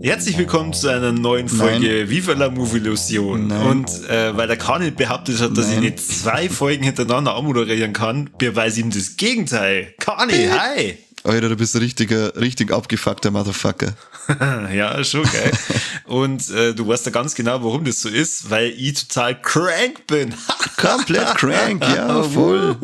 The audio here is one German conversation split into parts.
Herzlich willkommen zu einer neuen Folge Viva la Movie-Illusion. Und weil der Kani behauptet hat, dass ich nicht 2 Folgen hintereinander anmoderieren kann, beweise ihm das Gegenteil. Kani, hi! Alter, du bist ein richtig abgefuckter Motherfucker. Ja, schon geil. Und du weißt ja ganz genau, warum das so ist, weil ich total crank bin. Komplett crank, ja, voll.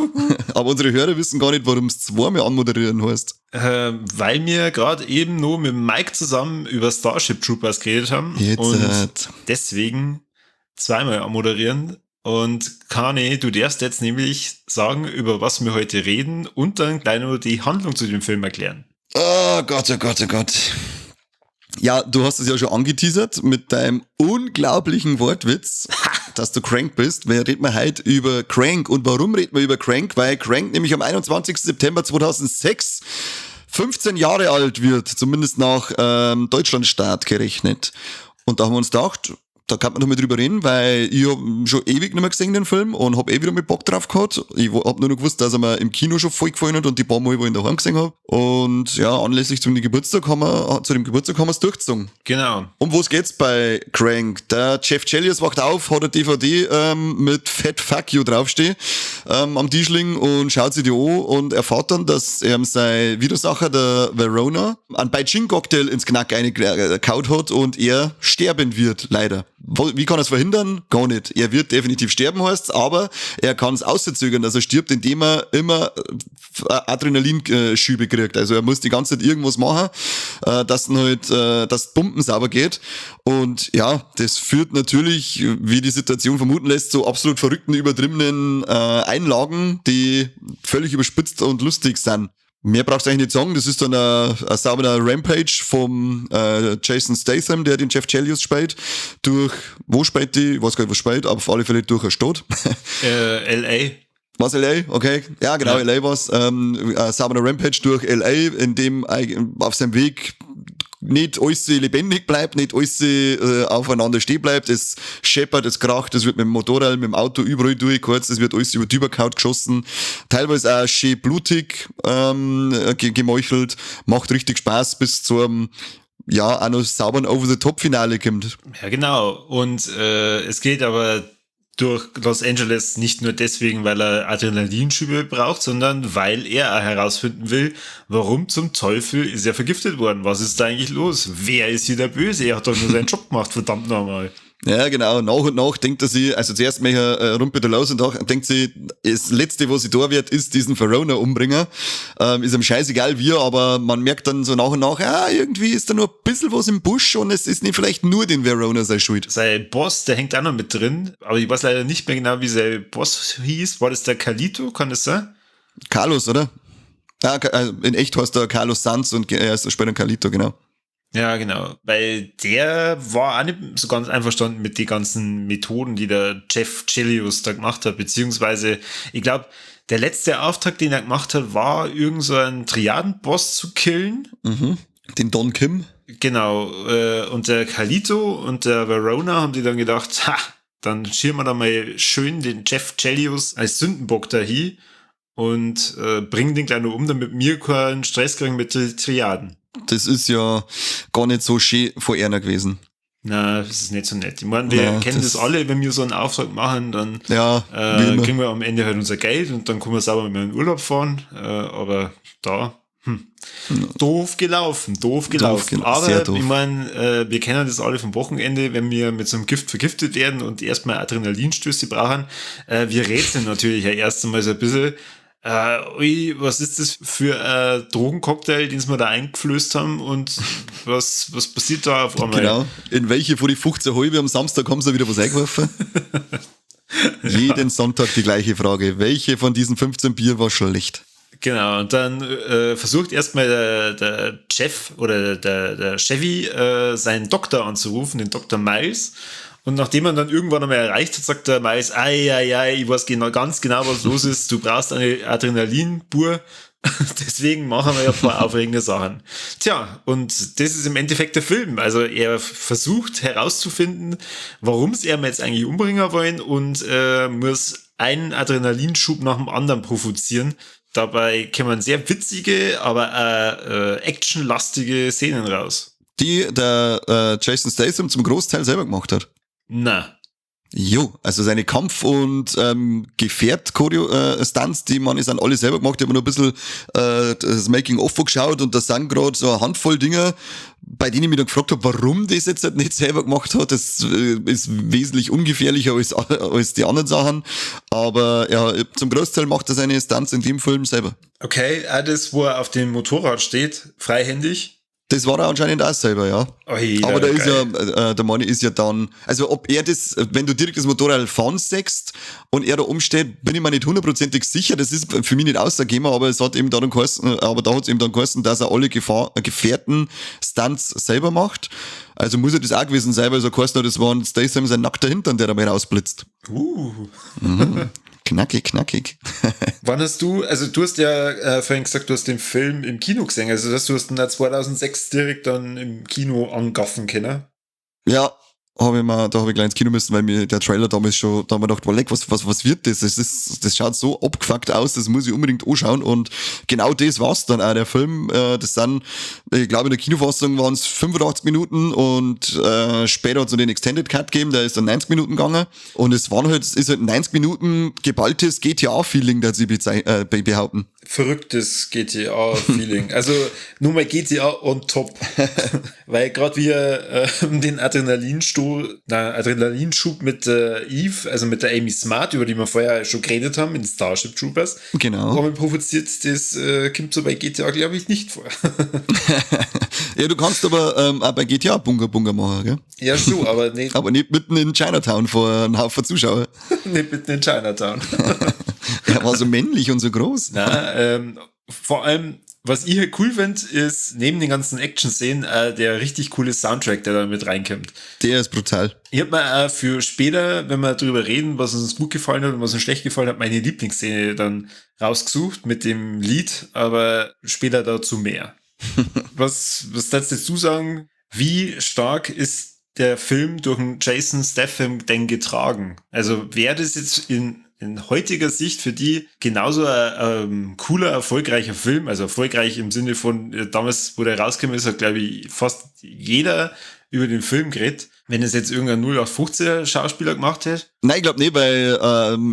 Aber unsere Hörer wissen gar nicht, warum es zweimal anmoderieren heißt. Weil wir gerade eben nur mit Mike zusammen über Starship Troopers geredet haben. Und deswegen zweimal anmoderieren. Und Kani, du darfst jetzt nämlich sagen, über was wir heute reden und dann gleich nur die Handlung zu dem Film erklären. Oh Gott, oh Gott, oh Gott. Ja, du hast es ja schon angeteasert mit deinem unglaublichen Wortwitz, dass du crank bist. Wir reden heute über Crank. Und warum reden wir über Crank? Weil Crank nämlich am 21. September 2006 15 Jahre alt wird, zumindest nach Deutschlandstart gerechnet. Und da haben wir uns gedacht, da kann man noch mal drüber reden, weil ich hab schon ewig nicht mehr gesehen, den Film, und hab wieder mit Bock drauf gehabt. Ich hab nur noch gewusst, dass er mir im Kino schon voll gefallen hat und die paar Mal, wo ich ihn daheim gesehen hab. Und ja, anlässlich zu dem Geburtstag haben wir es durchgezogen. Genau. Um was geht's bei Crank? Der Jeff Chelios wacht auf, hat eine DVD mit Fat Fuck You draufstehen am Tischling und schaut sich die an und erfahrt dann, dass sein Widersacher, der Verona, einen Beijing-Cocktail ins Knack eingekaut hat und er sterben wird, leider. Wie kann er es verhindern? Gar nicht. Er wird definitiv sterben, heißt's, aber er kann es auszögern, dass er stirbt, indem er immer Adrenalinschübe kriegt. Also er muss die ganze Zeit irgendwas machen, dass das Pumpen sauber geht. Und ja, das führt natürlich, wie die Situation vermuten lässt, zu absolut verrückten, übertriebenen Einlagen, die völlig überspitzt und lustig sind. Mehr brauchst du eigentlich nicht sagen, das ist dann ein sauberer Rampage vom Jason Statham, der den Jeff Chelios spielt, wo spielt die? Ich weiß gar nicht, was spielt, aber auf alle Fälle durch eine Stadt. L.A. Was, L.A.? Okay. Ja, genau, ja. L.A. war's. Ein sauberer Rampage durch L.A., in dem auf seinem Weg nicht alles lebendig bleibt, nicht alles aufeinander stehen bleibt, es scheppert, es kracht, es wird mit dem Motorrad, mit dem Auto überall durchgeheizt, es wird alles über die Überkaut geschossen, teilweise auch schön blutig gemeuchelt, macht richtig Spaß bis zum auch noch sauberen Over-the-Top-Finale kommt. Ja, genau. Und es geht aber durch Los Angeles nicht nur deswegen, weil er Adrenalinschübe braucht, sondern weil er auch herausfinden will, warum zum Teufel ist er vergiftet worden? Was ist da eigentlich los? Wer ist hier der Böse? Er hat doch nur seinen Job gemacht, verdammt nochmal. Ja, genau. Nach und nach denkt er sich, also zuerst mal rumpelt er los und denkt sich, das Letzte, was ich da wird, ist diesen Verona umbringen. Ist ihm scheißegal wie, aber man merkt dann so nach und nach, irgendwie ist da nur ein bisschen was im Busch und es ist nicht vielleicht nur den Verona seine Schuld. Sein Boss, der hängt auch noch mit drin, aber ich weiß leider nicht mehr genau, wie sein Boss hieß. War das der Carlito, kann das sein? Carlos, oder? Ja, in echt heißt er Carlos Sanz und er ist später Carlito, genau. Ja, genau, weil der war auch nicht so ganz einverstanden mit den ganzen Methoden, die der Jeff Chelios da gemacht hat, beziehungsweise, ich glaube, der letzte Auftrag, den er gemacht hat, war irgend so einen Triadenboss zu killen. Mhm. Den Don Kim. Genau, und der Carlito und der Verona haben die dann gedacht, dann schirmen wir da mal schön den Jeff Chelios als Sündenbock dahin und bringen den gleich noch um, damit wir keinen Stress kriegen mit den Triaden. Das ist ja gar nicht so schön vor einer gewesen. Na, das ist nicht so nett. Ich meine, wir kennen das alle, wenn wir so einen Auftrag machen, dann kriegen wir am Ende halt unser Geld und dann können wir sauber mit in den Urlaub fahren. Aber da, doof gelaufen. Aber doof. Ich meine, wir kennen das alle vom Wochenende, wenn wir mit so einem Gift vergiftet werden und erstmal Adrenalinstöße brauchen. Wir rätseln natürlich ja erst einmal so ein bisschen. Was ist das für ein Drogencocktail, den wir da eingeflößt haben und was passiert da auf einmal? Genau, in welche von die 15 halbe am Samstag haben sie wieder was eingeworfen? Jeden Sonntag die gleiche Frage. Welche von diesen 15 Bier war schlecht? Genau, und dann versucht erstmal der Chef oder der Chevy seinen Doktor anzurufen, den Dr. Miles. Und nachdem man dann irgendwann einmal erreicht hat, sagt der Miles, ich weiß ganz genau, was los ist. Du brauchst eine Adrenalinbur. Deswegen machen wir ja ein paar aufregende Sachen. Tja, und das ist im Endeffekt der Film. Also er versucht herauszufinden, warum sie ihn jetzt eigentlich umbringen wollen und muss einen Adrenalinschub nach dem anderen provozieren. Dabei kommen sehr witzige, aber actionlastige Szenen raus. Die der Jason Statham zum Großteil selber gemacht hat. Na. Jo, also seine Kampf- und Gefährt-Stunts, die man ist an alle selber gemacht. Ich habe mir noch ein bisschen das Making-of geschaut und da sind gerade so eine Handvoll Dinger, bei denen ich mich dann gefragt habe, warum das jetzt nicht selber gemacht hat. Das ist wesentlich ungefährlicher als die anderen Sachen. Aber ja, zum Großteil macht er seine Stunts in dem Film selber. Okay, das, wo er auf dem Motorrad steht, freihändig. Das war er anscheinend auch selber, ja. Aber da ist ja, der Mann ist ja dann, also ob er das, wenn du direkt das Motorrad fahren sägst und er da umsteht, bin ich mir nicht hundertprozentig sicher, das ist für mich nicht ausgegeben, aber es hat eben dann geheißen, dass er alle gefährten Stunts selber macht. Also muss er das auch gewesen sein, weil so geheißen hat, das war ein Statham sein nackter Hintern, der dabei rausblitzt. Knackig. Wann hast du hast ja vorhin gesagt, du hast den Film im Kino gesehen, also du hast ihn 2006 direkt dann im Kino angaffen können? Ja, da habe ich gleich ins Kino müssen, weil mir der Trailer damals schon, da haben wir gedacht, was wird das? Das schaut so abgefuckt aus, das muss ich unbedingt anschauen und genau das war's dann auch, der Film, das sind, ich glaube in der Kinofassung waren es 85 Minuten und später hat es den Extended Cut gegeben, der ist dann 90 Minuten gegangen und ist halt 90 Minuten geballtes GTA-Feeling, das sie behaupten. Verrücktes GTA-Feeling. Also nur mal GTA on top. Weil gerade wir den Adrenalinschub mit Eve, also mit der Amy Smart, über die wir vorher schon geredet haben, in Starship Troopers. Genau. Haben wir provoziert, das kommt so bei GTA, glaube ich, nicht vor. Ja, du kannst aber auch bei GTA Bunga machen, gell? Ja, schon, aber nicht. Aber nicht mitten in Chinatown vor einem Haufen Zuschauer. Nicht mitten in Chinatown. Er war so männlich und so groß. Na, vor allem, was ich halt cool finde, ist neben den ganzen Action-Szenen der richtig coole Soundtrack, der da mit reinkommt. Der ist brutal. Ich habe mir für später, wenn wir darüber reden, was uns gut gefallen hat und was uns schlecht gefallen hat, meine Lieblingsszene dann rausgesucht mit dem Lied, aber später dazu mehr. Was darfst du dazu sagen? Wie stark ist der Film durch einen Jason Statham denn getragen? Also wäre das jetzt in heutiger Sicht für die genauso ein cooler, erfolgreicher Film, also erfolgreich im Sinne von, damals, wo der rausgekommen ist, hat, glaube ich, fast jeder über den Film geredet, wenn es jetzt irgendein 0815er Schauspieler gemacht hätte? Nein, ich glaube nicht, weil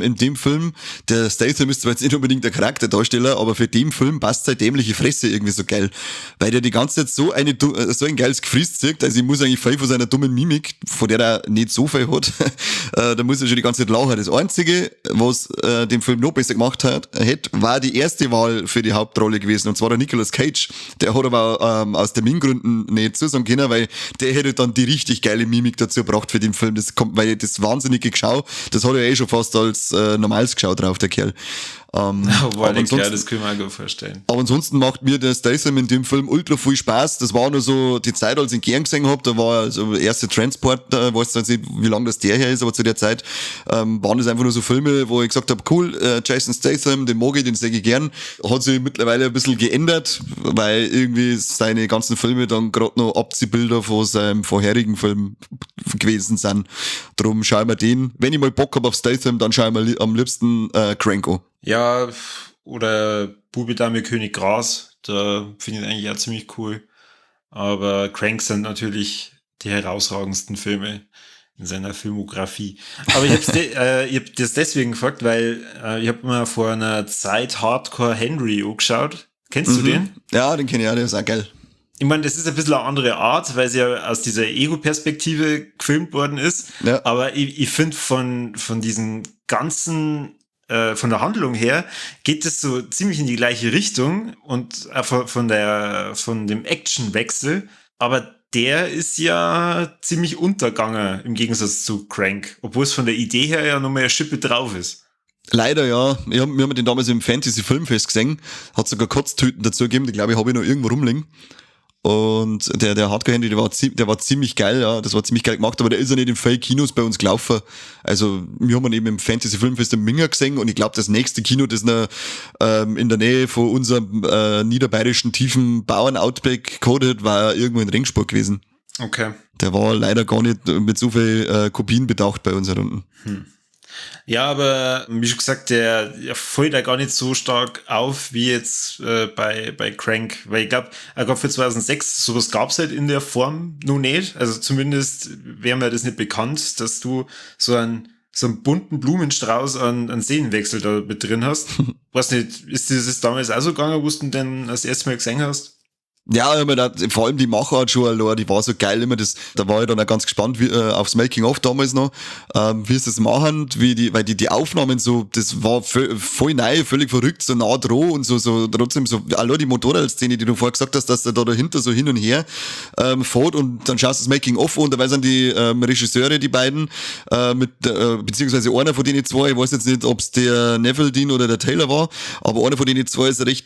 in dem Film, der Statham ist zwar jetzt nicht unbedingt der Charakterdarsteller, aber für den Film passt seine dämliche Fresse irgendwie so geil. Weil der die ganze Zeit so ein geiles Gefriss zieht, also ich muss eigentlich viel von seiner dummen Mimik, von der er nicht so viel hat, da muss er schon die ganze Zeit lachen. Das Einzige, was den Film noch besser gemacht hätte, war die erste Wahl für die Hauptrolle gewesen, und zwar der Nicolas Cage. Der hat aber aus Termingründen nicht zusagen können, weil der hätte dann die richtig geile Mimik dazu gebracht für den Film. Das kommt, weil das wahnsinnige Geschau, das hat er schon fast als normales Geschau drauf, der Kerl. Aber das können wir auch gut vorstellen. Aber ansonsten macht mir der Statham in dem Film ultra viel Spaß. Das war nur so die Zeit, als ich ihn gern gesehen habe. Da war also der erste Transport, weiß jetzt nicht, wie lange das der her ist, aber zu der Zeit waren das einfach nur so Filme, wo ich gesagt habe, cool, Jason Statham, den mag ich, den sehe ich gern. Hat sich mittlerweile ein bisschen geändert, weil irgendwie seine ganzen Filme dann gerade noch Abziehbilder von seinem vorherigen Film gewesen sind. Drum schauen wir den. Wenn ich mal Bock habe auf Statham, dann schauen wir am liebsten Crank an. Ja, oder Bube, Dame, König, Gras, da finde ich eigentlich auch ziemlich cool. Aber Crank sind natürlich die herausragendsten Filme in seiner Filmografie. Aber ich hab das deswegen gefragt, weil ich habe mir vor einer Zeit Hardcore Henry angeschaut. Kennst du den? Ja, den kenne ich auch, der ist auch geil. Ich meine, das ist ein bisschen eine andere Art, weil sie ja aus dieser Ego-Perspektive gefilmt worden ist. Ja. Aber ich finde von diesen ganzen von der Handlung her geht es so ziemlich in die gleiche Richtung und von dem Actionwechsel, aber der ist ja ziemlich untergegangen im Gegensatz zu Crank, obwohl es von der Idee her ja nochmal eine Schippe drauf ist. Leider ja. Wir haben den damals im Fantasy-Filmfest gesehen, hat sogar Kotztüten dazu gegeben, die glaube ich habe ich noch irgendwo rumliegen. Und der Hardcore Henry, der war ziemlich geil, ja, das war ziemlich geil gemacht, aber der ist ja nicht in Fake-Kinos bei uns gelaufen. Also, wir haben ihn eben im Fantasy Filmfest in Minga gesehen und ich glaube, das nächste Kino, das noch in der Nähe von unserem niederbayerischen tiefen Bauern-Outback codet, war irgendwo in Ringsburg gewesen. Okay. Der war leider gar nicht mit so viel Kopien bedacht bei uns hier unten. Ja, aber wie schon gesagt, der fällt da gar nicht so stark auf wie jetzt bei Crank, weil ich glaube, für 2006, sowas gab es halt in der Form noch nicht. Also zumindest wäre mir das nicht bekannt, dass du so einen bunten Blumenstrauß an Szenenwechsel da mit drin hast. Weiß nicht, ist das damals auch so gegangen, wo du denn das erste Mal gesehen hast? Ja, vor allem die Machart schon allein, die war so geil immer, da war ich dann auch ganz gespannt aufs Making-of damals noch, wie sie das machen, weil die Aufnahmen so, das war voll neu, völlig verrückt, so nah dran und so trotzdem so, allein die Motorradszene, die du vorher gesagt hast, dass der da dahinter so hin und her fährt und dann schaust du das Making-of und dabei sind die Regisseure, die beiden, beziehungsweise einer von denen zwei, ich weiß jetzt nicht, ob es der Neville Dean oder der Taylor war, aber einer von denen zwei ist ein recht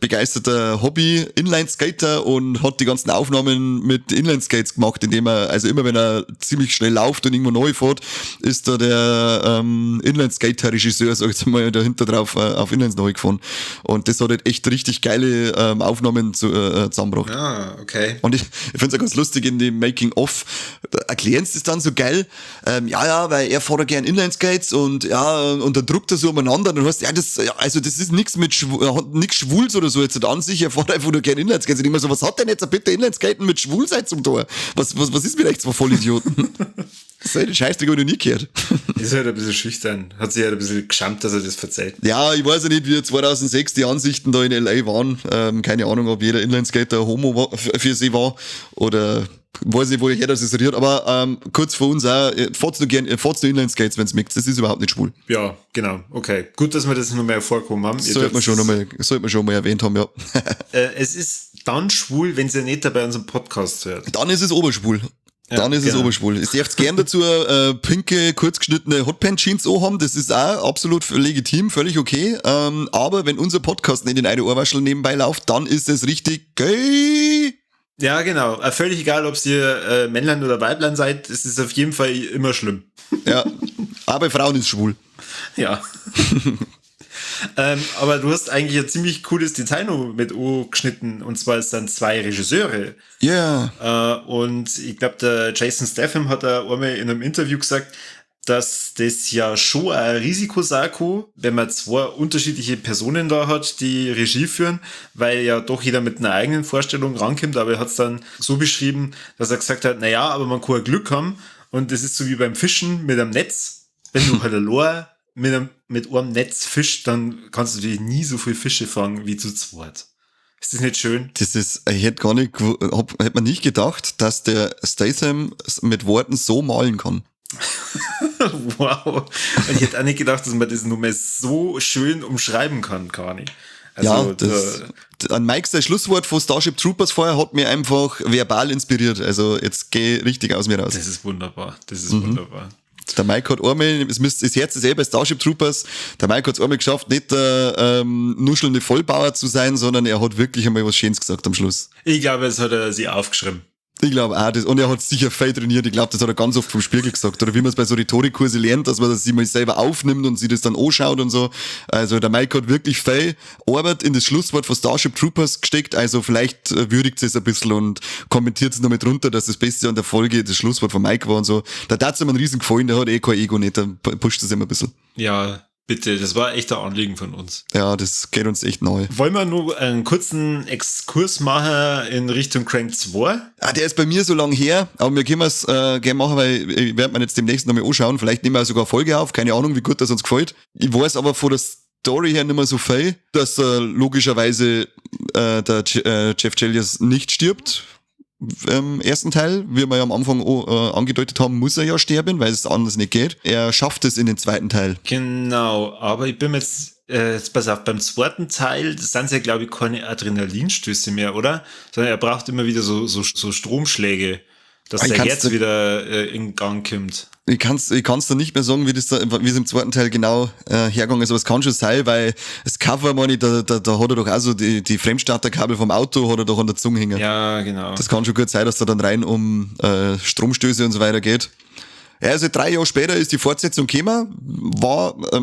begeisterter Hobby-Inline-Skater und hat die ganzen Aufnahmen mit Inline-Skates gemacht, indem er, also immer wenn er ziemlich schnell läuft und irgendwo neu fährt, ist da der Inline-Skater-Regisseur, sag ich jetzt mal, dahinter drauf auf Inlines neu gefahren. Und das hat halt echt richtig geile Aufnahmen zusammengebracht. Ah, okay. Und ich finde es ja ganz lustig, in dem Making-of erklären sie es dann so geil, weil er fährt ja gern Inline-Skates und und dann druckt er so umeinander und du hast, das ist nichts nichts Schwuls oder so jetzt an sich, er fährt einfach nur gern Inline-Skates. Ich denke mir so, was hat denn jetzt bitte Inline-Skaten mit Schwulsein zum Tor? Was ist mit echt zwei Vollidioten? Das ist halt ein Scheißdreck, habe ich noch nie gehört. Ist halt ein bisschen schüchtern. Hat sich halt ein bisschen geschämt, dass er das verzeiht. Ja, ich weiß ja nicht, wie 2006 die Ansichten da in L.A. waren. Keine Ahnung, ob jeder Inline-Skater Homo für sie war oder weiß nicht, wo jeder das associiert, aber kurz vor uns auch, fahrst du Inline-Skates, wenn es mögt. Das ist überhaupt nicht schwul. Ja, genau. Okay. Gut, dass wir das noch mal vorgekommen haben. Sollte man schon mal erwähnt haben, ja. Es ist dann schwul, wenn ihr nicht bei unserem Podcast hört. Dann ist es oberschwul. Dann ist es oberschwul. Ihr dürft gern dazu pinke, kurzgeschnittene Hotpants-Jeans haben, das ist auch absolut legitim, völlig okay. Aber wenn unser Podcast nicht in eine Ohrwaschel nebenbei läuft, dann ist es richtig gay. Ja, genau. Völlig egal, ob ihr Männlein oder Weiblein seid, es ist auf jeden Fall immer schlimm. Ja, aber Frauen ist schwul. Ja. Aber du hast eigentlich ein ziemlich cooles Detail noch mit O geschnitten, und zwar es sind 2 Regisseure. Ja. Yeah. Und ich glaube, der Jason Statham hat da einmal in einem Interview gesagt, dass das ja schon ein Risiko sein kann, wenn man 2 unterschiedliche Personen da hat, die Regie führen, weil ja doch jeder mit einer eigenen Vorstellung rankommt, aber er hat es dann so beschrieben, dass er gesagt hat, naja, aber man kann Glück haben und das ist so wie beim Fischen mit einem Netz, wenn du halt allein mit einem Netz fischst, dann kannst du natürlich nie so viele Fische fangen wie zu zweit. Ist das nicht schön? Ich hätte man nicht gedacht, dass der Statham mit Worten so malen kann. Wow. Und ich hätte auch nicht gedacht, dass man das nur mehr so schön umschreiben kann, gar nicht. Also, ja, an Mikes das Schlusswort von Starship Troopers vorher hat mir einfach verbal inspiriert. Also jetzt geh richtig aus mir raus. Das ist wunderbar. Das ist wunderbar. Der Mike hat einmal, das Herz ist bei Starship Troopers, der Mike hat es einmal geschafft, nicht der nuschelnde Vollbauer zu sein, sondern er hat wirklich einmal was Schönes gesagt am Schluss. Ich glaube, das hat er sich aufgeschrieben. Ich glaube auch, und er hat sicher viel trainiert. Ich glaube, das hat er ganz oft vom Spiegel gesagt. Oder wie man es bei so Rhetorikkurse lernt, dass man das sich mal selber aufnimmt und sich das dann anschaut und so. Also der Mike hat wirklich viel Arbeit in das Schlusswort von Starship Troopers gesteckt. Also vielleicht würdigt es ein bisschen und kommentiert es noch mit runter, dass das Beste an der Folge das Schlusswort von Mike war und so. Da hat es ihm einen riesen gefallen, der hat kein Ego nicht, der pusht das immer ein bisschen. Ja, bitte, das war echt ein Anliegen von uns. Ja, das geht uns echt neu. Wollen wir nur einen kurzen Exkurs machen in Richtung Crank 2? Ah, der ist bei mir so lang her, aber wir können es gerne machen, weil ich werde mir jetzt demnächst nochmal anschauen. Vielleicht nehmen wir sogar eine Folge auf, keine Ahnung, wie gut das uns gefällt. Ich weiß aber von der Story her nicht mehr so viel, dass logischerweise der Jeff Chelios nicht stirbt. Im ersten Teil, wie wir ja am Anfang angedeutet haben, muss er ja sterben, weil es anders nicht geht. Er schafft es in den zweiten Teil. Genau, aber ich bin mir jetzt pass auf, beim zweiten Teil sind es ja, glaube ich, keine Adrenalinstöße mehr, oder? Sondern er braucht immer wieder so Stromschläge, dass der Herz wieder in Gang kommt. Ich kann's da nicht mehr sagen, wie es im zweiten Teil genau hergegangen ist, aber es kann schon sein, weil das Cover, meine ich, da hat er doch auch so die Fremdstarterkabel vom Auto hat er doch an der Zunge hängen. Ja, genau. Das kann schon gut sein, dass da dann rein um Stromstöße und so weiter geht. Ja, also 3 Jahre später ist die Fortsetzung gekommen,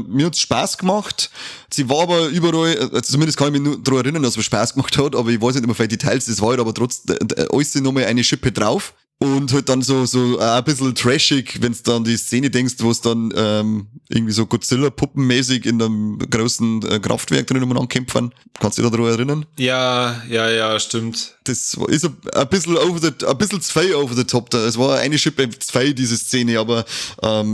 mir hat's Spaß gemacht. Sie war aber überall, also zumindest kann ich mich nur daran erinnern, dass es Spaß gemacht hat, aber ich weiß nicht immer viele Details, das war halt aber trotzdem alles nochmal eine Schippe drauf. Und halt dann so ein bisschen trashig, wenn du dann die Szene denkst, wo es dann irgendwie so Godzilla-Puppenmäßig in einem großen Kraftwerk drin umeinander kämpfen. Kannst du dich daran erinnern? Ja, stimmt. Das ist ein bisschen zu viel over the top da. Es war eine Schippe zu viel, diese Szene, aber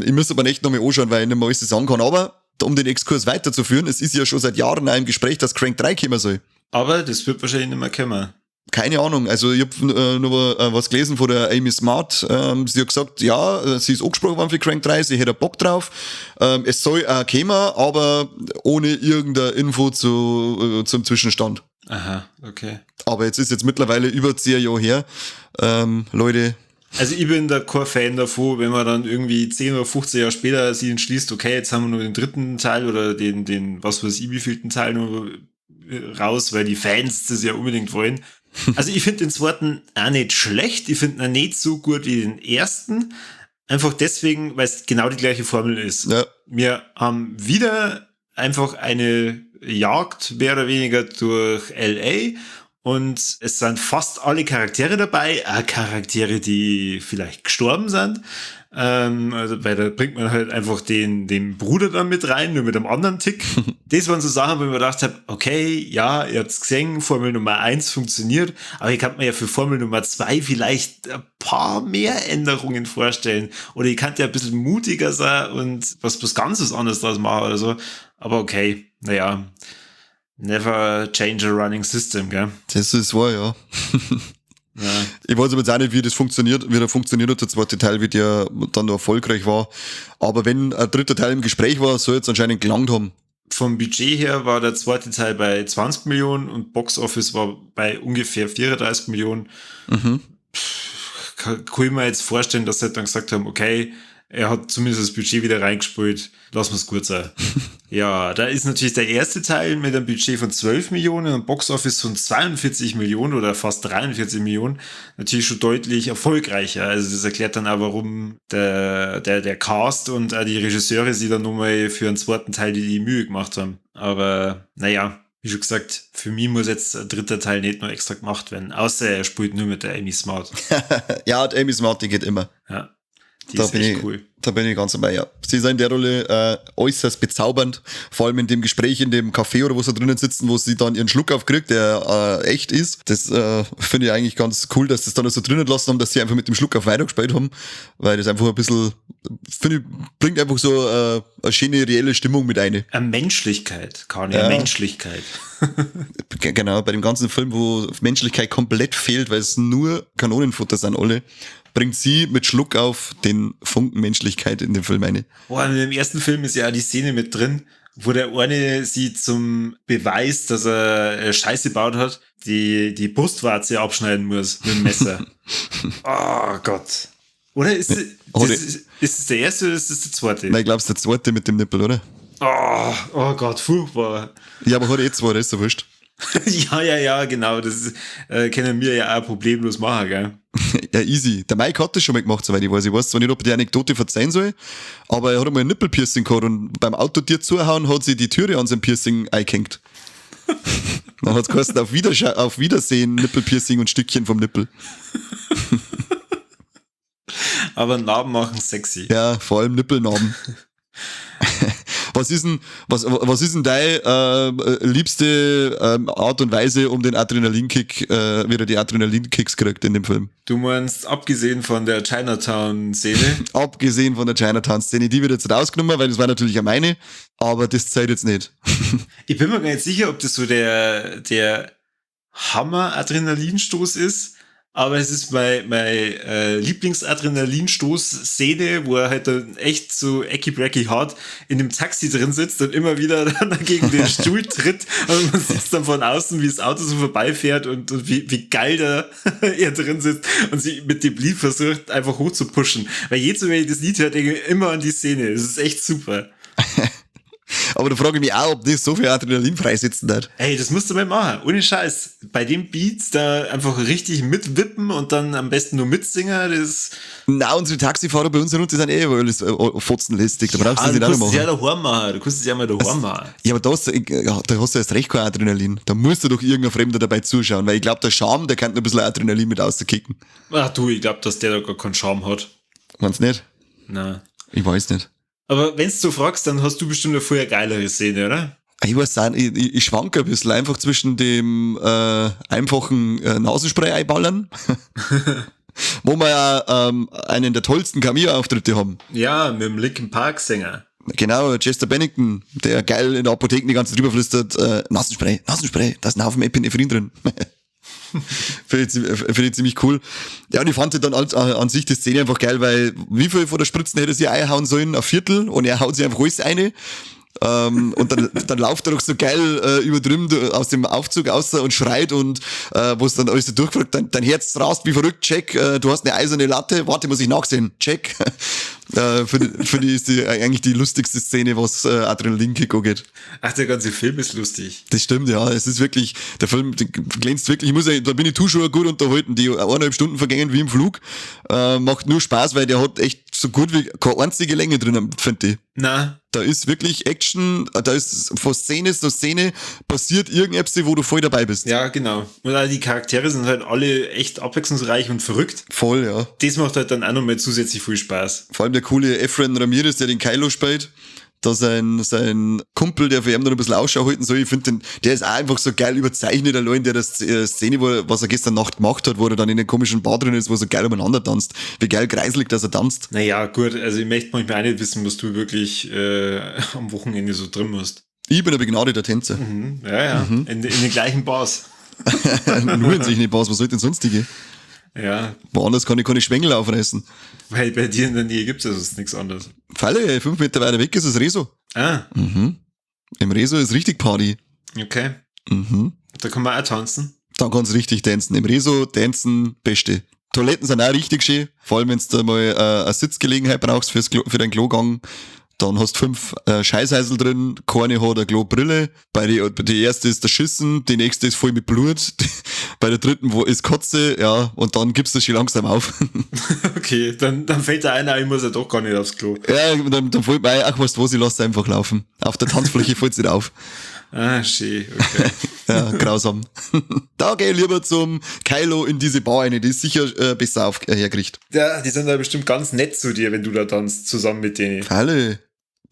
ich müsste aber echt nochmal anschauen, weil ich nicht mehr alles sagen kann. Aber um den Exkurs weiterzuführen, es ist ja schon seit Jahren im Gespräch, dass Crank 3 kommen soll. Aber das wird wahrscheinlich nicht mehr kommen. Keine Ahnung, also ich habe nur was gelesen von der Amy Smart. Sie hat gesagt, ja, sie ist angesprochen worden für Crank 3, sie hätte Bock drauf. Es soll auch kommen, aber ohne irgendeine Info zum Zwischenstand. Aha, okay. Aber jetzt ist mittlerweile über 10 Jahre her. Leute. Also ich bin da kein Fan davon, wenn man dann irgendwie 10 oder 15 Jahre später sich entschließt, okay, jetzt haben wir nur den dritten Teil oder den was weiß ich, wievielten Teil nur raus, weil die Fans das ja unbedingt wollen. Also ich finde den zweiten auch nicht schlecht, ich finde ihn nicht so gut wie den ersten, einfach deswegen, weil es genau die gleiche Formel ist. Ja. Wir haben wieder einfach eine Jagd, mehr oder weniger, durch L.A., und es sind fast alle Charaktere dabei, auch Charaktere, die vielleicht gestorben sind. Also, weil da bringt man halt einfach den Bruder dann mit rein, nur mit einem anderen Tick. Das waren so Sachen, wo ich mir gedacht habe, okay, ja, ihr habt's gesehen, Formel Nummer 1 funktioniert, aber ich kann mir ja für Formel Nummer 2 vielleicht ein paar mehr Änderungen vorstellen. Oder ich kann ja ein bisschen mutiger sein und was Ganzes anderes draus machen oder so. Aber okay, naja. Never change a running system, gell? Das ist wahr, ja. Ja. Ich weiß aber jetzt auch nicht, wie der funktioniert hat, der zweite Teil, wie der dann noch erfolgreich war. Aber wenn ein dritter Teil im Gespräch war, soll jetzt anscheinend gelangt haben. Vom Budget her war der zweite Teil bei 20 Millionen und Box Office war bei ungefähr 34 Millionen. Mhm. Kann ich mir jetzt vorstellen, dass sie dann gesagt haben, okay, er hat zumindest das Budget wieder reingespielt, lassen wir es gut sein. Ja, da ist natürlich der erste Teil mit einem Budget von 12 Millionen und Boxoffice von 42 Millionen oder fast 43 Millionen natürlich schon deutlich erfolgreicher. Also das erklärt dann auch, warum der Cast und auch die Regisseure sich dann nochmal für einen zweiten Teil die Mühe gemacht haben. Aber naja, wie schon gesagt, für mich muss jetzt ein dritter Teil nicht noch extra gemacht werden, außer er spielt nur mit der Amy Smart. Ja, die Amy Smart, die geht immer. Ja. Die ist echt cool. Da bin ich ganz dabei, ja. Sie ist in der Rolle äußerst bezaubernd, vor allem in dem Gespräch in dem Café oder wo sie drinnen sitzen, wo sie dann ihren Schluck aufkriegt, der echt ist. Das finde ich eigentlich ganz cool, dass sie das dann so drinnen lassen haben, dass sie einfach mit dem Schluck auf weitergespielt haben, weil das einfach ein bisschen, finde ich, bringt einfach so eine schöne, reelle Stimmung mit ein. Eine Menschlichkeit, Kani, eine Menschlichkeit. Genau, bei dem ganzen Film, wo Menschlichkeit komplett fehlt, weil es nur Kanonenfutter sind alle, bringt sie mit Schluck auf den Funken Menschlichkeit in dem Film eine. Boah, in dem ersten Film ist ja auch die Szene mit drin, wo der eine sie zum Beweis, dass er Scheiße gebaut hat, die Brustwarze abschneiden muss mit dem Messer. Oh Gott. Oder ist es der erste oder ist es der zweite? Nein, ich glaube, es ist der zweite mit dem Nippel, oder? Oh Gott, furchtbar. Ja, aber hat eh zwei, das ist ja wurscht. Ja, genau. Das können wir ja auch problemlos machen, gell? Ja, easy. Der Mike hat das schon mal gemacht, soweit ich weiß. Ich weiß zwar nicht, ob ich die Anekdote verzeihen soll, aber er hat einmal ein Nippelpiercing gehabt und beim Autotier zuhauen hat sie die Türe an seinem Piercing eingehängt. Dann hat es geheißen, auf Wiedersehen, Nippelpiercing und Stückchen vom Nippel. Aber Narben machen sexy. Ja, vor allem Nippelnarben. Was ist denn deine liebste Art und Weise, um den Adrenalinkick, wie er die Adrenalinkicks kriegt in dem Film? Du meinst, abgesehen von der Chinatown-Szene? Abgesehen von der Chinatown-Szene, die wird jetzt rausgenommen, weil das war natürlich ja meine, aber das zählt jetzt nicht. Ich bin mir gar nicht sicher, ob das so der Hammer-Adrenalinstoß ist, aber es ist meine Lieblingsadrenalinstoß-Szene, wo er halt dann echt so ecky-brecky hart in dem Taxi drin sitzt und immer wieder dann gegen den Stuhl tritt und man sitzt dann von außen, wie das Auto so vorbeifährt und wie geil da er drin sitzt und sich mit dem Lied versucht, einfach hoch zu pushen. Weil jedes Mal, wenn ich das Lied höre, denke ich immer an die Szene. Das ist echt super. Aber da frage ich mich auch, ob das so viel Adrenalin freisetzen hat. Ey, das musst du mal machen. Ohne Scheiß. Bei dem Beats da einfach richtig mitwippen und dann am besten nur mitsingen, das... Na, unsere Taxifahrer bei uns runter sind alles fotzenlästig. Da brauchst du das nicht auch noch machen. Du kannst es ja mal daheim machen. Ja, aber da hast du erst recht kein Adrenalin. Da musst du doch irgendein Fremder dabei zuschauen, weil ich glaube, der Charme, der kann noch ein bisschen Adrenalin mit auskicken. Ach du, ich glaube, dass der da gar keinen Charme hat. Meinst du nicht? Nein. Ich weiß nicht. Aber wenn du so fragst, dann hast du bestimmt eine vorher geilere Szene, oder? Ich weiß auch, ich schwanke ein bisschen einfach zwischen dem einfachen Nasenspray einballern, wo wir ja einen der tollsten Cameo-Auftritte haben. Ja, mit dem Linkin Park-Sänger. Genau, Chester Bennington, der geil in der Apotheke die ganze Zeit drüber flüstert, Nasenspray, da ist ein Haufen Epinephrin drin. Finde ich ziemlich cool. Ja, und ich fand dann an sich die Szene einfach geil, weil wie viel von der Spritzen hätte sie einhauen sollen? Ein Viertel, und er haut sie einfach alles eine. Und dann lauft er doch so geil überdrüben aus dem Aufzug raus und schreit und wo es dann alles so durchfragt, dein Herz rast wie verrückt, check, du hast eine eiserne Latte, warte, muss ich nachsehen, check. Für die ist eigentlich die lustigste Szene, was Adrenalinkick angeht. Ach, der ganze Film ist lustig. Das stimmt, ja. Es ist wirklich, der Film glänzt wirklich. Da bin ich Zuschauer gut unterhalten. Die 1,5 Stunden vergängen wie im Flug. Macht nur Spaß, weil der hat echt so gut wie keine einzige Länge drin, finde ich. Na. Da ist wirklich Action, da ist von Szene zu Szene passiert irgendetwas, wo du voll dabei bist. Ja, genau. Und auch die Charaktere sind halt alle echt abwechslungsreich und verrückt. Voll, ja. Das macht halt dann auch nochmal zusätzlich viel Spaß. Vor allem der coole Efren Ramirez, der den Kylo spielt. Da sein Kumpel, der für ihn noch ein bisschen Ausschau halten soll, ich finde, der ist auch einfach so geil überzeichnet, allein der Szene, was er gestern Nacht gemacht hat, wo er dann in einem komischen Bar drin ist, wo er so geil umeinander tanzt. Wie geil kreiselig, dass er tanzt. Naja, gut, also ich möchte manchmal auch nicht wissen, was du wirklich am Wochenende so drin musst. Ich bin ein begnadeter Tänzer. Mhm. Ja. Mhm. In den gleichen Bars. Nur in solchen Bars, was soll denn sonstige? Ja. Woanders kann ich keine Schwengel aufreißen. Weil bei dir in der Nähe gibt's also nichts anderes. Falle, 5 Meter weiter weg ist das Rezo. Ah. Mhm. Im Rezo ist richtig Party. Okay. Mhm. Da kann man auch tanzen. Dann kannst du richtig tanzen. Im Rezo tanzen, beste. Toiletten sind auch richtig schön. Vor allem, wenn du mal eine Sitzgelegenheit brauchst für deinen Klogang. Dann hast du 5 Scheißhäusel drin, keine hat eine Klobrille. Die erste ist der Schissen, die nächste ist voll mit Blut. Bei der dritten ist Kotze, ja, und dann gibst du schon langsam auf. Okay, dann fällt der einer, ich muss ja doch gar nicht aufs Klo. Ja, dann fällt mir ein, ach, weißt du was, ich lasse einfach laufen. Auf der Tanzfläche fällt es nicht auf. Ah, schön, okay. Ja, grausam. Da geh ich lieber zum Kylo in diese Bar rein, die ist sicher besser herkriegt. Ja, die sind da bestimmt ganz nett zu dir, wenn du da tanzt, zusammen mit denen. Alle.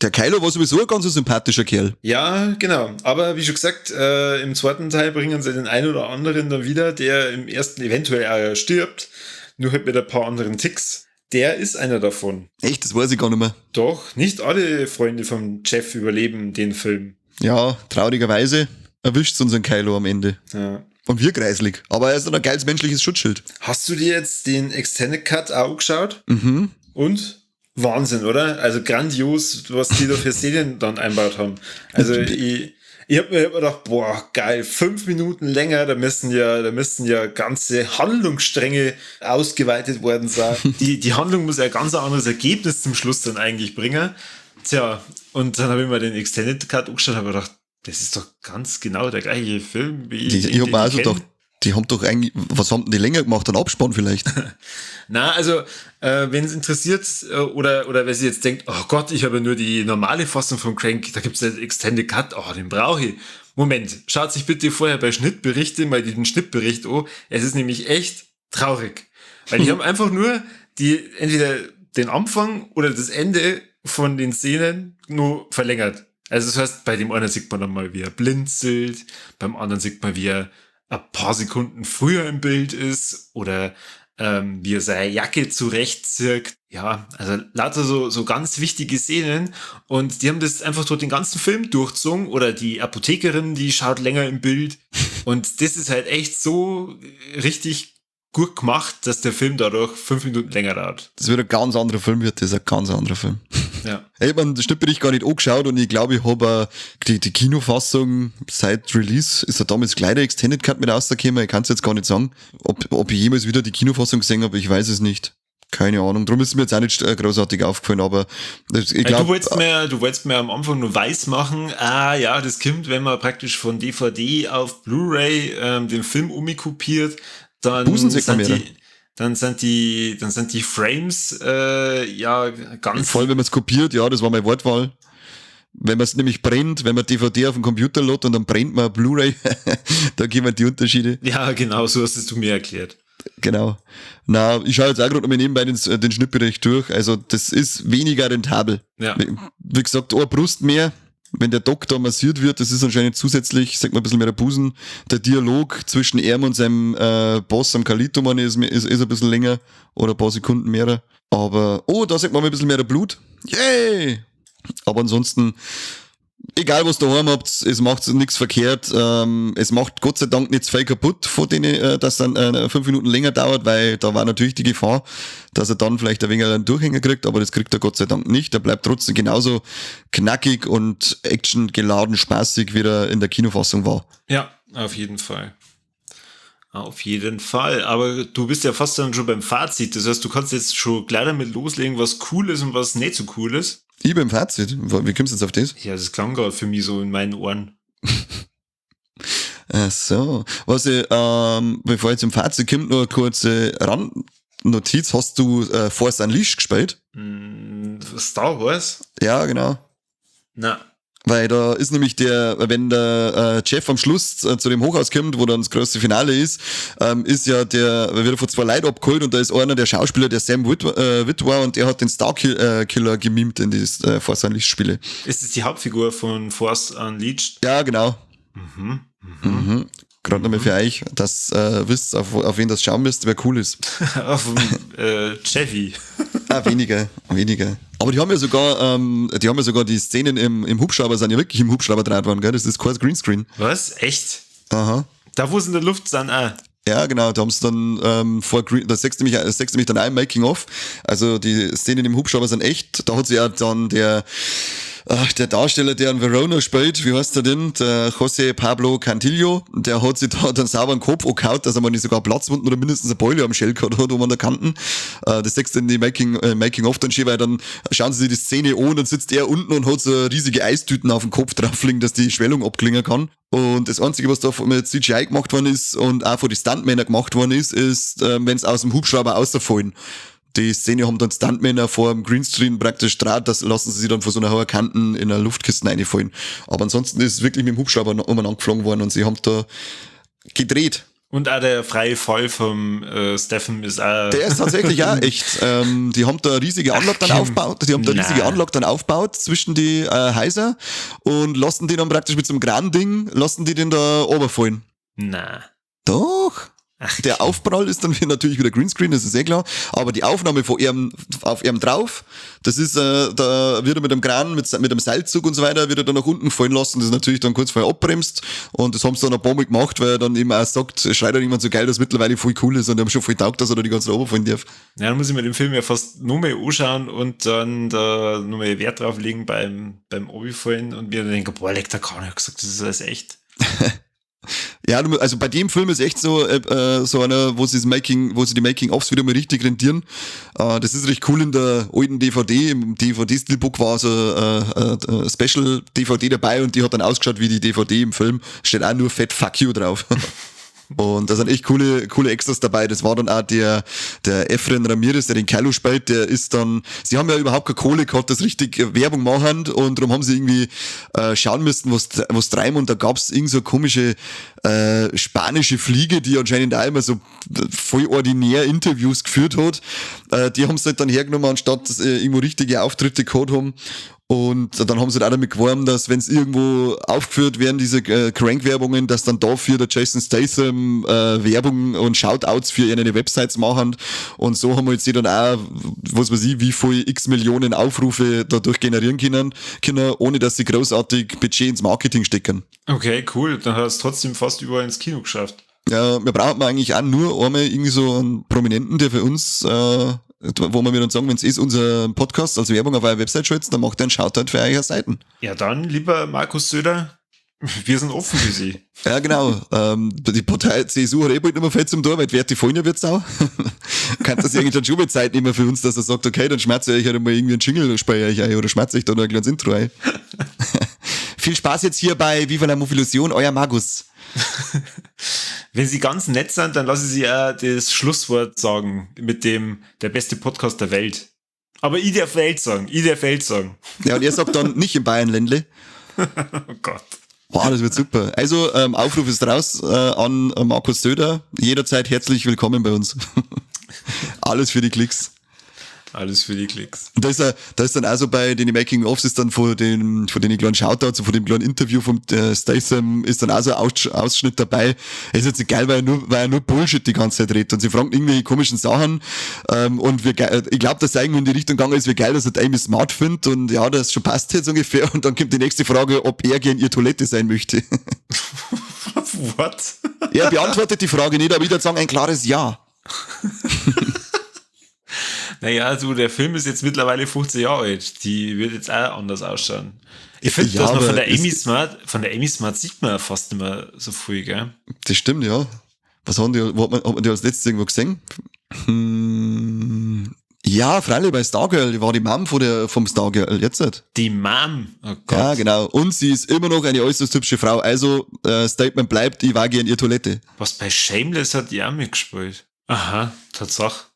Der Kylo war sowieso ein ganz sympathischer Kerl. Ja, genau. Aber wie schon gesagt, im zweiten Teil bringen sie den einen oder anderen dann wieder, der im ersten eventuell auch stirbt, nur halt mit ein paar anderen Ticks. Der ist einer davon. Echt? Das weiß ich gar nicht mehr. Doch, nicht alle Freunde vom Jeff überleben den Film. Ja, traurigerweise erwischt unseren Kylo am Ende. Ja. Und wir kreislig. Aber er ist ein geiles menschliches Schutzschild. Hast du dir jetzt den Extended Cut auch geschaut? Mhm. Und? Wahnsinn, oder? Also grandios, was die da für Szenen dann einbaut haben. Also ich hab mir gedacht, boah, geil, 5 Minuten länger, da müssen ja ganze Handlungsstränge ausgeweitet worden sein. Die Handlung muss ja ein ganz anderes Ergebnis zum Schluss dann eigentlich bringen. Tja, und dann habe ich mir den Extended Cut angeschaut und habe gedacht, das ist doch ganz genau der gleiche Film wie ich habe also gedacht, die haben doch eigentlich, was haben denn die länger gemacht? Einen Abspann vielleicht? Na, also, wenn es interessiert oder wer sich jetzt denkt, oh Gott, ich habe ja nur die normale Fassung von Crank, da gibt es einen Extended Cut, oh, den brauche ich. Moment, schaut sich bitte vorher bei Schnittberichte mal den Schnittbericht an. Es ist nämlich echt traurig. Weil die haben einfach nur entweder den Anfang oder das Ende von den Szenen nur verlängert. Also das heißt, bei dem einen sieht man dann mal, wie er blinzelt, beim anderen sieht man, wie er ein paar Sekunden früher im Bild ist oder wie er seine Jacke zurechtzirkt. Ja, also lauter so ganz wichtige Szenen und die haben das einfach durch den ganzen Film durchzogen oder die Apothekerin, die schaut länger im Bild und das ist halt echt so richtig gut gemacht, dass der Film dadurch 5 Minuten länger dauert. Das wird ein ganz anderer Film, das ist ein ganz anderer Film. Ja. Ich habe den Schnittbericht gar nicht angeschaut und ich glaube, ich habe die Kinofassung seit Release, ist er damals gleich der Extended Cut mit rausgekommen, ich kann es jetzt gar nicht sagen, ob ich jemals wieder die Kinofassung gesehen habe, ich weiß es nicht. Keine Ahnung, darum ist mir jetzt auch nicht großartig aufgefallen, aber ich glaube... Du wolltest mir am Anfang nur weiß machen, das kommt, wenn man praktisch von DVD auf Blu-ray den Film umkopiert, dann sind die Frames ganz... Vor allem, wenn man es kopiert, ja, das war meine Wortwahl. Wenn man es nämlich brennt, wenn man DVD auf dem Computer lädt und dann brennt man Blu-ray, da gehen die Unterschiede. Ja, genau, so hast es du mir erklärt. Genau. Na, ich schaue jetzt auch gerade noch mal nebenbei den Schnittbericht durch. Also, das ist weniger rentabel. Ja. Wie gesagt, eine Brust mehr. Wenn der Doktor massiert wird, das ist anscheinend zusätzlich, sagt man ein bisschen mehr der Busen. Der Dialog zwischen ihm und seinem Boss am Kalito, ist ein bisschen länger oder ein paar Sekunden mehr. Aber, da sagt man mal ein bisschen mehr der Blut. Yay! Aber ansonsten, egal was du daheim habt, es macht nichts verkehrt. Es macht Gott sei Dank nicht zu viel kaputt, von denen, dass dann 5 Minuten länger dauert, weil da war natürlich die Gefahr, dass er dann vielleicht ein wenig einen Durchhänger kriegt, aber das kriegt er Gott sei Dank nicht. Er bleibt trotzdem genauso knackig und actiongeladen spaßig, wie er in der Kinofassung war. Ja, auf jeden Fall. Auf jeden Fall. Aber du bist ja fast dann schon beim Fazit. Das heißt, du kannst jetzt schon gleich damit loslegen, was cool ist und was nicht so cool ist. Ich beim Fazit? Wie kommst du jetzt auf das? Ja, das klang gerade für mich so in meinen Ohren. Ach so. Was ich, bevor ich zum Fazit komme, nur eine kurze Randnotiz. Hast du Force Unleashed gespielt? Star Wars? Ja, genau. Na. Weil da ist nämlich wenn der Jeff am Schluss zu dem Hochhaus kommt, wo dann das große Finale ist ja wird er von 2 Leuten abgeholt und da ist einer der Schauspieler, der Sam Witwer, und der hat den Starkiller gemimt in die Force Unleashed Spiele. Ist das die Hauptfigur von Force Unleashed? Ja, genau. Gerade nochmal für euch, dass wisst, auf wen das schauen müsst, wer cool ist. Auf Chevy. Weniger. Aber die haben ja sogar die Szenen im Hubschrauber, sind ja wirklich im Hubschrauber gedreht worden, gell? Das ist kein Greenscreen. Was? Echt? Aha. Da, wo es in der Luft sind, Ja, genau, da haben sie dann das sechste mich dann auch im Making-of. Also die Szenen im Hubschrauber sind echt. Da hat sich ja dann der Darsteller, der in Verona spielt, wie heißt der denn? Der José Pablo Cantillo, der hat sich da dann sauber den Kopf angehauen, dass er mal nicht sogar Platzwunden oder mindestens eine Beule am Shell gehabt hat, um an der Kanten. Das sechste in die Making-of dann schön, weil dann schauen sie sich die Szene an und dann sitzt er unten und hat so riesige Eistüten auf dem Kopf drauf liegen, dass die Schwellung abklingen kann. Und das Einzige, was da mit CGI gemacht worden ist und auch von den Stuntmännern gemacht worden ist, wenn es aus dem Hubschrauber rausfallen. Die Szene haben dann Stuntmänner vor dem Greenscreen praktisch draht, das lassen sie sich dann von so einer hohen Kanten in einer Luftkiste reinfallen. Aber ansonsten ist es wirklich mit dem Hubschrauber umeinander geflogen worden und sie haben da gedreht. Und auch der freie Fall vom Steffen ist auch... Der ist tatsächlich auch echt. Die haben da eine riesige Anlage dann aufgebaut. Zwischen die Häuser und lassen die dann praktisch mit so einem Kran-Ding, den da runterfallen. Na. Doch. Der Aufprall ist dann natürlich wieder Greenscreen, das ist klar. Aber die Aufnahme von ihm, auf ihm drauf, das ist, da wird er mit dem Kran, mit dem Seilzug und so weiter, wird er dann nach unten fallen lassen. Das ist natürlich dann kurz vorher abbremst. Und das haben sie dann ein paar Mal gemacht, weil er dann eben auch sagt, schreit dann jemand so geil, dass mittlerweile voll cool ist und die haben schon voll taugt, dass er da die ganze Zeit runterfallen darf. Ja, dann muss ich mir den Film ja fast nur mehr anschauen und dann da nur mehr Wert drauf legen beim Runterfallen und mir dann denken, boah, leck der Kahn, ich hab gesagt, das ist alles echt. Ja, also bei dem Film ist echt so einer, wo sie die Making-ofs wieder mal richtig rentieren. Das ist recht cool in der alten DVD. Im DVD-Steelbook war so eine Special-DVD dabei und die hat dann ausgeschaut wie die DVD im Film. Steht auch nur Fett Fuck You drauf. Und da sind echt coole Extras dabei. Das war dann auch der Efren Ramirez, der den Kylo spielt, der ist dann, sie haben ja überhaupt keine Kohle gehabt, das richtig Werbung machen und darum haben sie irgendwie schauen müssen, was treiben und da gab's irgend so komische spanische Fliege, die anscheinend auch immer so voll ordinär Interviews geführt hat. Die haben sie halt dann hergenommen, anstatt dass irgendwo richtige Auftritte gehabt haben. Und dann haben sie halt auch damit geworben, dass wenn es irgendwo aufgeführt werden, diese Crank-Werbungen, dass dann dafür der Jason Statham Werbung und Shoutouts für ihre Websites machen. Und so haben wir jetzt dann auch, was weiß ich, wie viel x Millionen Aufrufe dadurch generieren können, ohne dass sie großartig Budget ins Marketing stecken. Okay, cool. Dann hast du trotzdem fast überall ins Kino geschafft. Ja, wir brauchen eigentlich auch nur einmal irgendwie so einen Prominenten, der für uns, wo wir dann sagen, wenn es ist, unser Podcast als Werbung auf eurer Website schaltet, dann macht er einen Shoutout für eure Seiten. Ja, dann, lieber Markus Söder, wir sind offen für Sie. Ja, genau. Die Partei CSU hat bald nicht mehr viel zum Tor, weil die Werte fallen ja wird's auch. Kann das irgendwie dann schon mal Zeit nehmen für uns, dass er sagt, okay, dann schmerzt ihr euch halt mal irgendwie einen Jingle, speiere ich euch oder schmerzt euch da noch ein kleines Intro ein. Viel Spaß jetzt hier bei Viva la Movilusion, euer Markus. Wenn Sie ganz nett sind, dann lassen Sie auch das Schlusswort sagen mit dem der beste Podcast der Welt. Aber ich darf Welt sagen. Ja, und er sagt dann nicht im Bayern-Ländle. Oh Gott. Wow, das wird super. Also, Aufruf ist raus an Markus Söder. Jederzeit herzlich willkommen bei uns. Alles für die Klicks. Alles für die Klicks. Da ist dann also bei den Making-ofs ist dann von den kleinen Shoutouts, von dem kleinen Interview vom Statham ist dann auch so ein Ausschnitt dabei. Es ist jetzt nicht geil, weil er nur Bullshit die ganze Zeit redet und sie fragen irgendwelche komischen Sachen und ich glaube, dass es irgendwie in die Richtung gegangen ist, wie geil, dass er Amy smart findet und ja, das schon passt jetzt ungefähr und dann kommt die nächste Frage, ob er gern ihr Toilette sein möchte. What? Er beantwortet die Frage nicht, aber ich würde sagen, ein klares Ja. Naja, also der Film ist jetzt mittlerweile 15 Jahre alt. Die wird jetzt auch anders ausschauen. Ich finde, dass man von der Amy Smart sieht man fast nicht mehr so viel, gell? Das stimmt, ja. Was hat man die als letztes irgendwo gesehen? Ja, freilich bei Stargirl, die war die Mom vom Stargirl jetzt. Die Mom? Oh Gott. Ja, genau. Und sie ist immer noch eine äußerst hübsche Frau. Also, Statement bleibt, ich war gern ihr Toilette. Was bei Shameless hat die auch mitgespielt. Aha, Tatsache.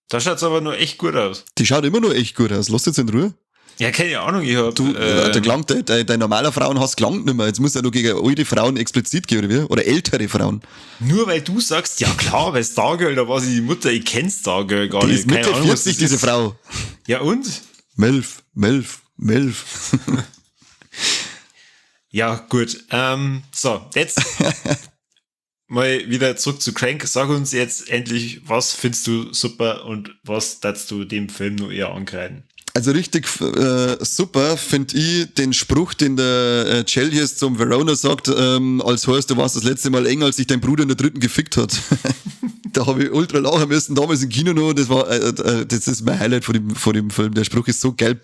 Da schaut's aber nur echt gut aus. Die schaut immer nur echt gut aus. Lass jetzt in Ruhe. Ja, keine Ahnung, ich hab... Dein normaler Frauenhass gelangt nicht mehr. Jetzt muss er nur gegen alte Frauen explizit gehen, oder wie? Oder ältere Frauen. Nur weil du sagst, ja klar, bei Stargirl, da war sie die Mutter, ich kenn Stargirl gar nicht. Die ist Mitte 40, diese Frau. Ja und? Melf. Ja, gut. So, jetzt... Mal wieder zurück zu Crank. Sag uns jetzt endlich, was findest du super und was darfst du dem Film nur eher angreifen? Also richtig super finde ich den Spruch, den der Chelios zum Verona sagt, als heißt, du warst das letzte Mal eng, als sich dein Bruder in der dritten gefickt hat. Da habe ich ultra lachen müssen, damals im Kino noch. Das ist mein Highlight von dem Film. Der Spruch ist so geil,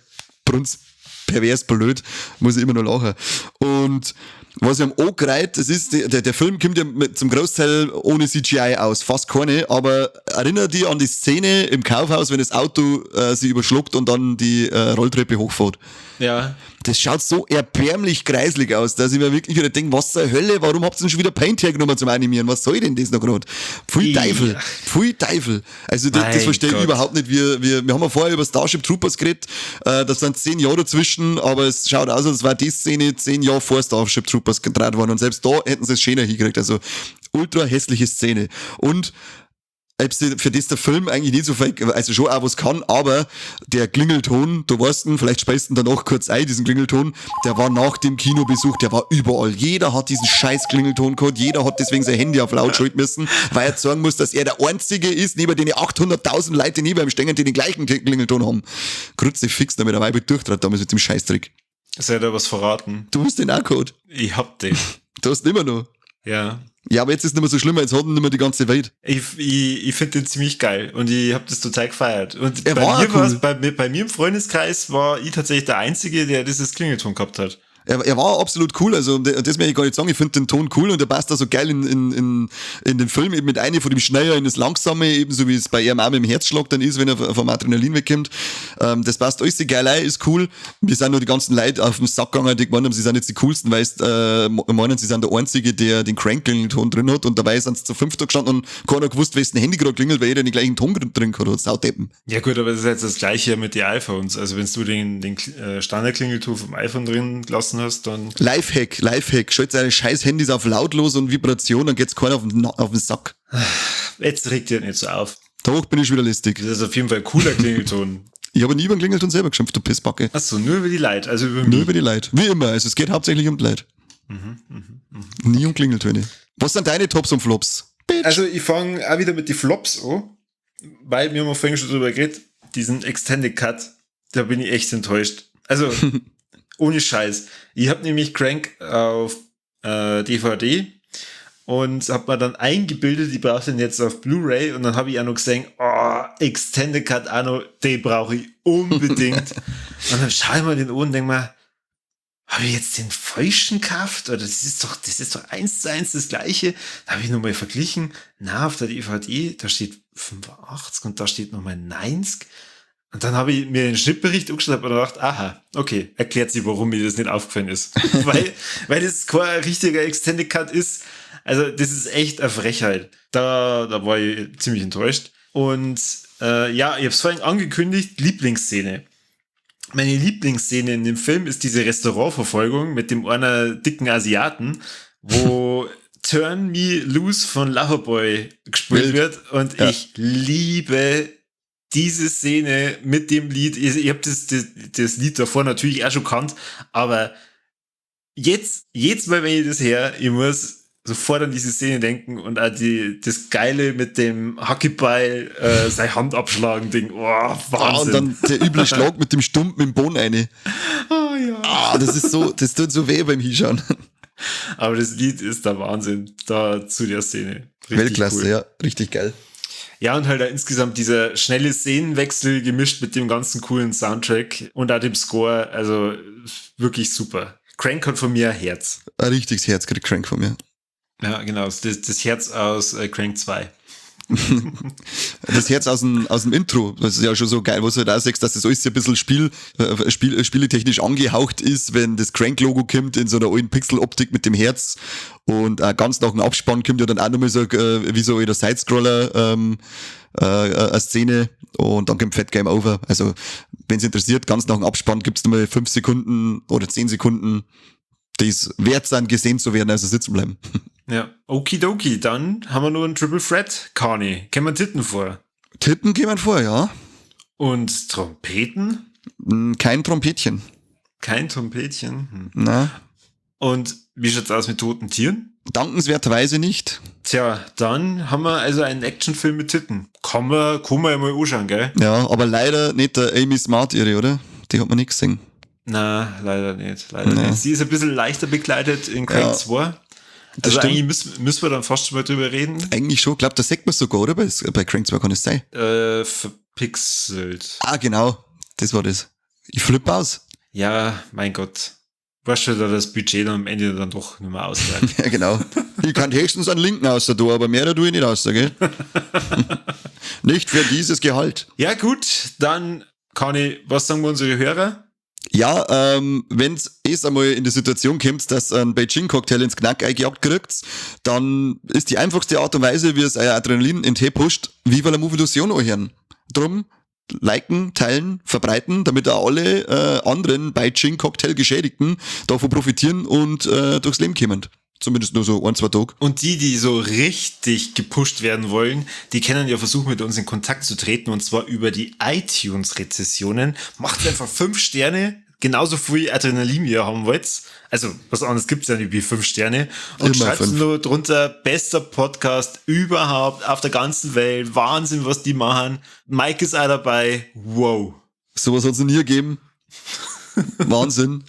pervers blöd, muss ich immer noch lachen. Und was ich am angereiht, das ist, der Film kommt ja zum Großteil ohne CGI aus, fast keine, aber erinnere dich an die Szene im Kaufhaus, wenn das Auto sie überschluckt und dann die Rolltreppe hochfährt. Ja. Das schaut so erbärmlich kreislig aus, dass ich mir wirklich wieder denke, was zur Hölle, warum habt ihr denn schon wieder Paint hergenommen zum Animieren? Was soll denn das noch gerade? Pfui Teufel. Also das verstehe ich überhaupt nicht. Wir haben ja vorher über Starship Troopers geredet, das sind 10 Jahre dazwischen, aber es schaut aus, als wäre die Szene 10 Jahre vor Starship Troopers gedreht worden und selbst da hätten sie es schöner hingekriegt. Also ultra hässliche Szene. Und ob sie für das der Film eigentlich nicht so viel, also schon auch was kann, aber der Klingelton, du weißt ihn, vielleicht speist ihn danach kurz ein, diesen Klingelton, der war nach dem Kinobesuch, der war überall. Jeder hat diesen scheiß Klingelton gehabt, jeder hat deswegen sein Handy auf laut schalten müssen, weil er sagen muss, dass er der Einzige ist, neben den 800.000 Leute neben ihm stehen, die den gleichen Klingelton haben. Grütze fix, damit er Weibe durchtrat damals mit dem Scheißtrick. Soll ich da was verraten? Du hast den auch gehabt. Ich hab den. Du hast ihn immer noch. Ja. Ja, aber jetzt ist es nicht mehr so schlimm, jetzt hat ihn nicht mehr die ganze Welt. Ich finde den ziemlich geil und ich habe das total gefeiert. Und bei mir cool. Bei mir im Freundeskreis war ich tatsächlich der Einzige, der dieses Klingelton gehabt hat. Er war absolut cool, also das möchte ich gar nicht sagen, ich finde den Ton cool und der passt da so geil in den Film, eben mit einem von dem Schneller in das Langsame, ebenso wie es bei ihrem Arm im Herzschlag dann ist, wenn er vom Adrenalin wegkommt. Das passt alles, die geil ist cool. Wir sind nur die ganzen Leute auf den Sack gegangen, die gemeint haben, sie sind jetzt die coolsten, weil meinen, sie sind der Einzige, der den Crank-Klingelton drin hat und dabei sind sie zu 5 da gestanden und keiner gewusst, wessen Handy gerade klingelt, weil jeder den gleichen Ton drin hat, Saudeppen. Ja gut, aber das ist jetzt das Gleiche mit den iPhones. Also wenn du den Standard-Klingelton vom iPhone drin gelassen hast, dann... Lifehack. Schaltet seine scheiß Handys auf lautlos und Vibration, dann geht's keiner auf den Sack. Jetzt regt ihr nicht so auf. Doch, bin ich wieder listig. Das ist auf jeden Fall ein cooler Klingelton. Ich habe nie über den Klingelton selber geschimpft, du Pissbacke. Achso, nur über die Leute, also über mich. Nur über die Leute. Wie immer, also es geht hauptsächlich um die Leute. Nie um Klingeltöne. Was sind deine Tops und Flops? Bitch. Also ich fange auch wieder mit den Flops an, weil wir haben vorhin schon drüber geredet, diesen Extended Cut, da bin ich echt enttäuscht. Also... Ohne Scheiß. Ich habe nämlich Crank auf DVD und habe mir dann eingebildet, ich brauche den jetzt auf Blu-ray und dann habe ich auch noch gesehen, Extended Cut Anno, den brauche ich unbedingt. Und dann schaue ich mal den an und denke mir, habe ich jetzt den falschen gekauft? Oder das ist doch 1:1 das Gleiche. Da habe ich nochmal verglichen. Na, auf der DVD, da steht 85 und da steht nochmal 90. Und dann habe ich mir den Schnittbericht angeschaut und gedacht, aha, okay, erklärt sich, warum mir das nicht aufgefallen ist. weil das kein richtiger Extended Cut ist. Also das ist echt eine Frechheit. Da war ich ziemlich enttäuscht. Und ich habe es vorhin angekündigt, Lieblingsszene. Meine Lieblingsszene in dem Film ist diese Restaurantverfolgung mit dem einer dicken Asiaten, wo Turn Me Loose von Loverboy gespielt wird. Und ich liebe diese Szene mit dem Lied. Ich habe das Lied davor natürlich auch schon kannt, aber jetzt Mal, wenn ich das höre, ich muss sofort an diese Szene denken und auch das Geile mit dem Hackebeil, seine Hand abschlagen, Ding. Wahnsinn. Und dann der üble Schlag mit dem Stumpen im Boden rein. Das tut so weh beim Hinschauen. Aber das Lied ist der Wahnsinn, da zu der Szene. Richtig Weltklasse, cool. Ja, richtig geil. Ja, und halt auch insgesamt dieser schnelle Szenenwechsel gemischt mit dem ganzen coolen Soundtrack und auch dem Score, also wirklich super. Crank hat von mir ein Herz. Ein richtiges Herz kriegt Crank von mir. Ja, genau, das Herz aus Crank 2. Das Herz aus dem Intro, das ist ja schon so geil, wo du halt auch sagst, dass das alles ein bisschen spieletechnisch angehaucht ist, wenn das Crank-Logo kommt in so einer alten Pixel-Optik mit dem Herz und ganz nach dem Abspann kommt ja dann auch nochmal so wie so in der Sidescroller eine Szene und dann kommt Fat Game Over. Also, wenn es interessiert, ganz nach dem Abspann gibt's nochmal 5 Sekunden oder 10 Sekunden, die es wert sind, gesehen zu werden, also sitzen bleiben. Ja, okidoki, dann haben wir nur einen Triple Threat, Carney. Kennen wir Titten vor? Titten gehen vor, ja. Und Trompeten? Kein Trompetchen. Kein Trompetchen? Na. Und wie schaut's aus mit toten Tieren? Dankenswerterweise nicht. Tja, dann haben wir also einen Actionfilm mit Titten. Kann man ja mal anschauen, gell? Ja, aber leider nicht der Amy Smart ihre, oder? Die hat man nicht gesehen. Na, leider nicht. Sie ist ein bisschen leichter begleitet in Crank 2. Also stimmt. Eigentlich müssen wir dann fast schon mal drüber reden. Eigentlich schon, glaube, da sagt man sogar, oder? Bei Crank 2 kann es sein. Verpixelt. Ah, genau. Das war das. Ich flippe aus. Ja, mein Gott. Weißt du, da das Budget dann am Ende dann doch nicht mehr ausreicht. Ja, genau. Ich kann höchstens einen Linken aus da, aber mehr tue ich nicht aus, gell? Nicht für dieses Gehalt. Ja, gut, dann was sagen wir unsere Hörer? Ja, wenn's einmal in die Situation kommt, dass ein Beijing-Cocktail ins Knack eingejagt kriegt, dann ist die einfachste Art und Weise, wie es euer Adrenalin in Tee pusht, Viva la Movilusion anhören. Drum, liken, teilen, verbreiten, damit auch alle anderen Beijing-Cocktail-Geschädigten davon profitieren und durchs Leben kommen. Zumindest nur so 1-2 Tage. Und die so richtig gepusht werden wollen, die können ja versuchen, mit uns in Kontakt zu treten, und zwar über die iTunes-Rezessionen. Macht einfach 5 Sterne, genauso viel Adrenalin, wie ihr haben wollt. Also, was anderes gibt's ja nicht wie 5 Sterne. Und schreibt nur drunter, bester Podcast überhaupt auf der ganzen Welt. Wahnsinn, was die machen. Mike ist auch dabei. Wow. Sowas hat's noch nie gegeben. Wahnsinn.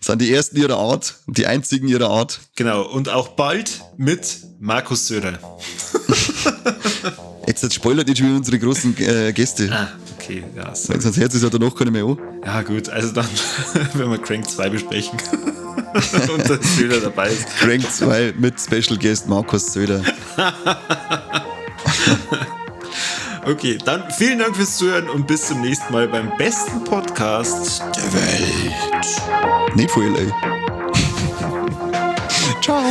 Sind die ersten ihrer Art, die einzigen ihrer Art. Genau, und auch bald mit Markus Söder. Jetzt spoilert nicht schon unsere großen Gäste. Ah, okay. Ja, sonst hört es ja danach keine mehr an. Ja gut, also dann werden wir Crank 2 besprechen. Und der Söder dabei ist. Crank 2 mit Special Guest Markus Söder. Okay, dann vielen Dank fürs Zuhören und bis zum nächsten Mal beim besten Podcast der Welt. Nicht viel, ey. Ciao.